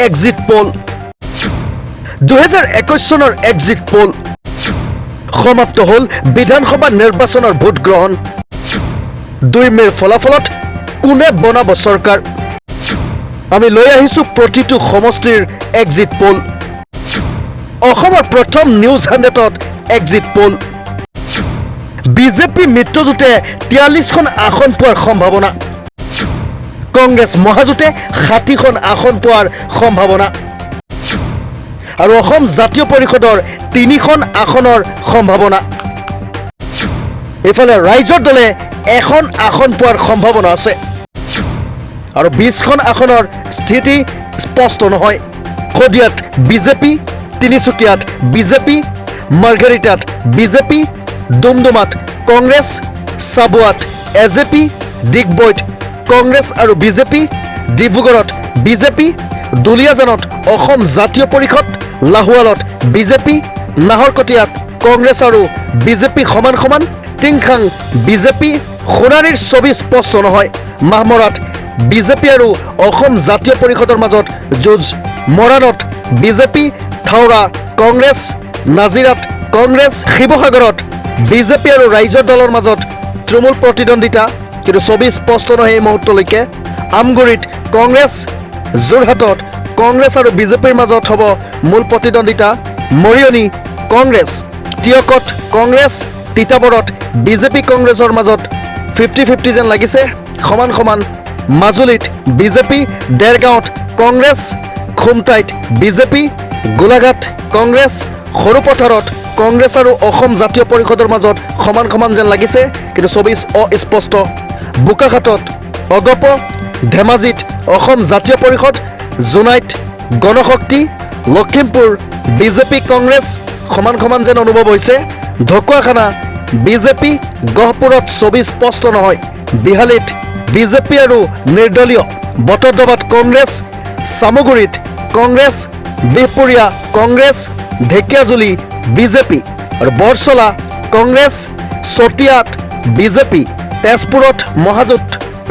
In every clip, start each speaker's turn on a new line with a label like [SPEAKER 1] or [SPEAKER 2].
[SPEAKER 1] Exit pole 2021 চনৰ exit pole সমাপ্ত হ'ল বিধানসভা নিৰ্বাচনৰ ভোট গ্ৰহণ 2 মেৰ ফলাফলত কোনে বনাব চৰকাৰ আমি লৈ আহিছো প্ৰতিটো সমষ্টিৰ এক্সিট পোল অসমৰ প্ৰথম নিউজ 100ত এক্সিট পোল বিজেপি মিত্ৰজোঁটে 43খন আসন পোৱাৰ সম্ভাৱনা কংগ্ৰেছ মহাজোঁটে 60খন আসন পোৱাৰ সম্ভাৱনা আৰু অসম জাতীয় পৰিষদৰ 3খন আসনৰ সম্ভাৱনা এফালে ৰাইজৰ দলে এখন আসন পোৱাৰ সম্ভাৱনা আছে আৰু 20খন আসনৰ স্থিতি স্পষ্ট নহয় খদিয়াত বিজেপি তিনিচুকীয়াত বিজেপি মাৰ্ঘেৰিটাত বিজেপি ডুমডুমাত কংগ্ৰেছ চাবুৱাত এজেপি ডিগবৈত কংগ্ৰেছ আৰু বিজেপি ডিব্ৰুগড়ত বিজেপি দুলিয়াজানত অসম জাতীয় পৰিষদ লাহোৱালত বিজেপি নাহৰকটীয়াত কংগ্ৰেছ আৰু বিজেপি সমান সমান টিংখাং বিজেপি সোণাৰীৰ ছবি স্পষ্ট নহয় মাহমৰাত বিজেপি আৰু অসম জাতীয় পৰিষদৰ মাজত যুঁজ মৰাণত বিজেপি থাওৰা কংগ্ৰেছ নাজিৰাত কংগ্ৰেছ শিৱসাগৰত বিজেপি আৰু ৰাইজৰ দলৰ মাজত তৃণমূল প্ৰতিদ্বন্দ্বিতা কিন্তু ছবি স্পষ্ট নহয় এই মুহূৰ্তলৈকে আমগুৰিত কংগ্ৰেছ যোৰহাটত কংগ্ৰেছ আৰু বিজেপিৰ মাজত হ'ব মূল প্ৰতিদ্বন্দ্বিতা মৰিয়নি কংগ্ৰেছ টিয়কত কংগ্ৰেছ তিতাবৰত বিজেপি কংগ্ৰেছৰ মাজত 50-50 যেন লাগিছে সমান সমান মাজুলীত বিজেপি দেৰগাঁৱত কংগ্ৰেছ খুমটাইত বিজেপি গোলাঘাট কংগ্ৰেছ সৰুপথাৰত কংগ্ৰেছ আৰু অসম জাতীয় পৰিষদৰ মাজত সমান সমান যেন লাগিছে কিন্তু ছবি অস্পষ্ট বোকাখাটত অগপ ধেমাজিত অসম জাতীয় পৰিষদ জোনাইত গণশক্তি লখিমপুৰ বিজেপি কংগ্ৰেছ সমান সমান যেন অনুভৱ হৈছে ঢকুৱাখানা বিজেপি গহপুৰত ছবি স্পষ্ট নহয় বিহালীত বিজেপি আৰু নিৰ্দলীয় বটদ্ৰৱাত কংগ্ৰেছ চামগুৰিত কংগ্ৰেছ বিহপুৰীয়া কংগ্ৰেছ ঢেকিয়াজুলি বিজেপি আৰু বৰচলা কংগ্ৰেছ চতিয়াত বিজেপি তেজপুৰত মহাজোঁট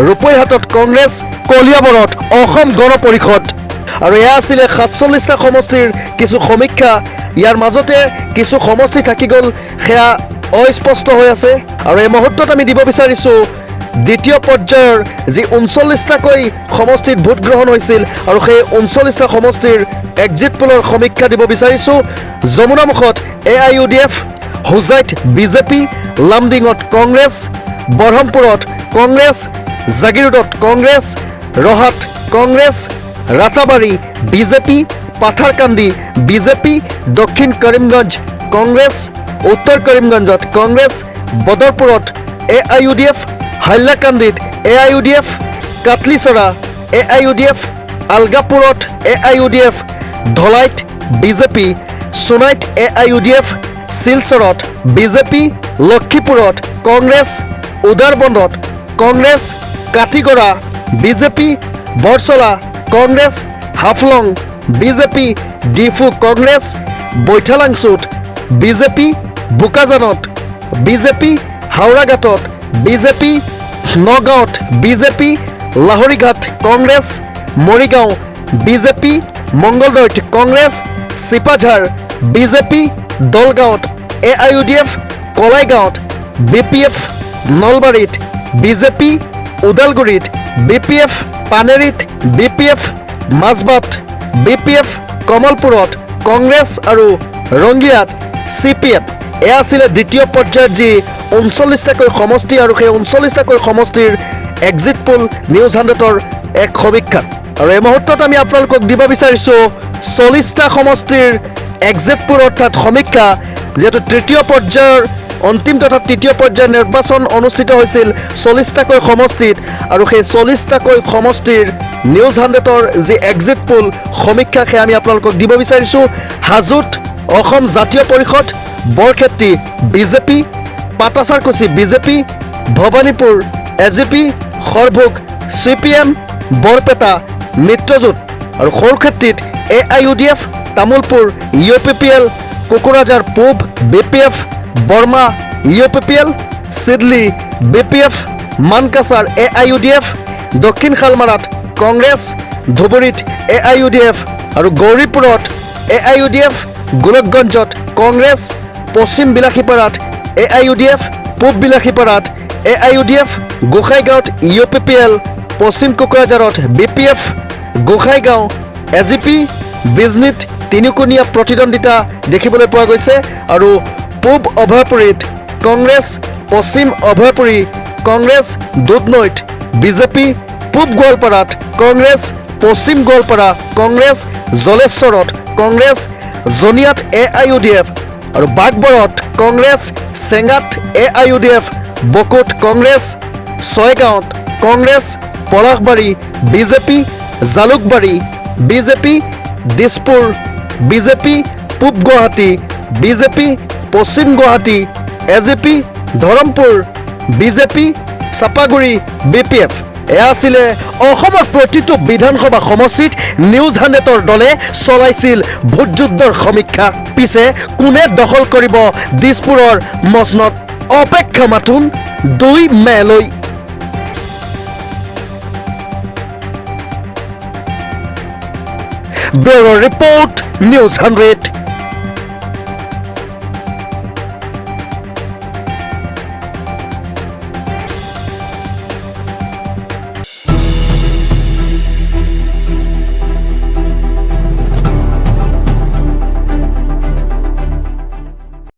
[SPEAKER 1] ৰূপৈহাটত কংগ্ৰেছ কলিয়াবৰত অসম গণ পৰিষদ আৰু এয়া আছিলে 47টা সমষ্টিৰ কিছু সমীক্ষা ইয়াৰ মাজতে কিছু সমষ্টি থাকি গ'ল সেয়া অস্পষ্ট হৈ আছে আৰু এই মুহূৰ্তত আমি দিব বিচাৰিছোঁ দ্বিতীয় পৰ্যায়ৰ যি 39টাকৈ সমষ্টিত ভোট গ্ৰহণ হৈছিল আৰু সেই 39টা সমষ্টিৰ এক্সিট পোলৰ সমীক্ষা দিব বিচাৰিছোঁ যমুনামুখত AIUDF হোজাইত বিজেপি লামডিঙত কংগ্ৰেছ বৰহমপুৰত কংগ্ৰেছ জাগিৰোডত কংগ্ৰেছ ৰহাত কংগ্ৰেছ ৰাতাবাৰী বিজেপি পাথাৰকান্দি বিজেপি দক্ষিণ কৰিমগঞ্জ কংগ্ৰেছ উত্তৰ কৰিমগঞ্জত কংগ্ৰেছ বদৰপুৰত AIUDF হাইলাকান্দিত AIUDF কাটলিচৰা AIUDF আলগাপুৰত AIUDF ধলাইত বিজেপি সোনাইত AIUDF শিলচৰত বিজেপি লক্ষীপুৰত কংগ্ৰেছ উদাৰবন্দত কংগ্ৰেছ কাটিগড়া বিজেপি বৰচলা কংগ্ৰেছ হাফলং বিজেপি ডিফু কংগ্ৰেছ বৈঠালাংচুত বিজেপি বোকাজানত বিজেপি হাওৰাঘাটত বিজেপি নগাঁৱত বিজেপি লাহৰীঘাট কংগ্ৰেছ মৰিগাঁও বিজেপি মংগলদৈত কংগ্ৰেছ চিপাঝাৰ বিজেপি দলগাঁৱত AIUDF কলাইগাঁৱত BPF নলবাৰীত বিজেপি ওদালগুৰিত BPF পানেৰীত BPF মাজবাট BPF কমলপুৰত কংগ্ৰেছ আৰু ৰংগিয়াত CPF এয়া আছিলে দ্বিতীয় পৰ্যায়ৰ যি 39টাকৈ সমষ্টি আৰু সেই 39টাকৈ সমষ্টিৰ এক্সিট পোল নিউজ 100ৰ এক সমীক্ষা আৰু এই মুহূৰ্তত আমি আপোনালোকক দিব বিচাৰিছোঁ 40টা সমষ্টিৰ এক্সিট পোল অৰ্থাৎ সমীক্ষা যেহেতু তৃতীয় পৰ্যায়ৰ অন্তিম তথা তৃতীয় পৰ্যায়ৰ নিৰ্বাচন অনুষ্ঠিত হৈছিল 40টাকৈ সমষ্টিত আৰু সেই 40টাকৈ সমষ্টিৰ নিউজ 100ৰ যি এক্সিট পোল সমীক্ষা সেয়া আমি আপোনালোকক দিব বিচাৰিছোঁ হাজোত Asom Jatiya Parishad Barkhetri BJP Patacharkuchi BJP Bhabanipur AJP Sorbhog CPM Barpeta মিত্ৰজোঁট আৰু সৰুক্ষেত্ৰীত AIUDF তামুলপুৰ UPPL কোকৰাঝাৰ পূব BPF Barma UPPL Sidli BPF Mankachar AIUDF দক্ষিণ শালমাৰাত কংগ্ৰেছ ধুবুৰীত AIUDF আৰু গৌৰীপুৰত AIUDF, গোলকগঞ্জত কংগ্ৰেছ, পশ্চিম বিলাসীপাৰাত AIUDF, পূব বিলাসীপাৰাত AIUDF, গোসাইগাঁৱত UPPL, পশ্চিম কোকৰাঝাৰত BPF, গোসাইগাঁও AGP, বিজনীত তিনিকোণীয়া প্ৰতিদ্বন্দ্বিতা দেখিবলৈ পোৱা গৈছে আৰু পূব অভয়পুৰীত কংগ্ৰেছ, পশ্চিম অভয়পুৰী কংগ্ৰেছ, দুধনৈত বিজেপি, পূব গোৱালপাৰাত কংগ্ৰেছ, পশ্চিম গোৱালপাৰা কংগ্ৰেছ, জলেশ্বৰত কংগ্ৰেছ, জনিয়াত AIUDF আৰু বাগবৰত কংগ্ৰেছ, চেঙাত AIUDF, বকুত কংগ্ৰেছ, ছয়গাঁৱত Congress, Palasbari BJP, Jalukbari BJP, Dispur BJP, পূব গুৱাহাটী বিজেপি, পশ্চিম Guwahati AGP, Dharmapur BJP, Chapaguri BPF। এয়া আছিলে অসমৰ প্ৰতিটো বিধানসভা সমষ্টিত নিউজ 100ৰ দলে চলাইছিল ভোটযুদ্ধৰ সমীক্ষা। পিছে কোনে দখল কৰিব দিছপুৰৰ মচনদ? অপেক্ষা মাথোন 2 মেলৈ। Bureau' report, news 100।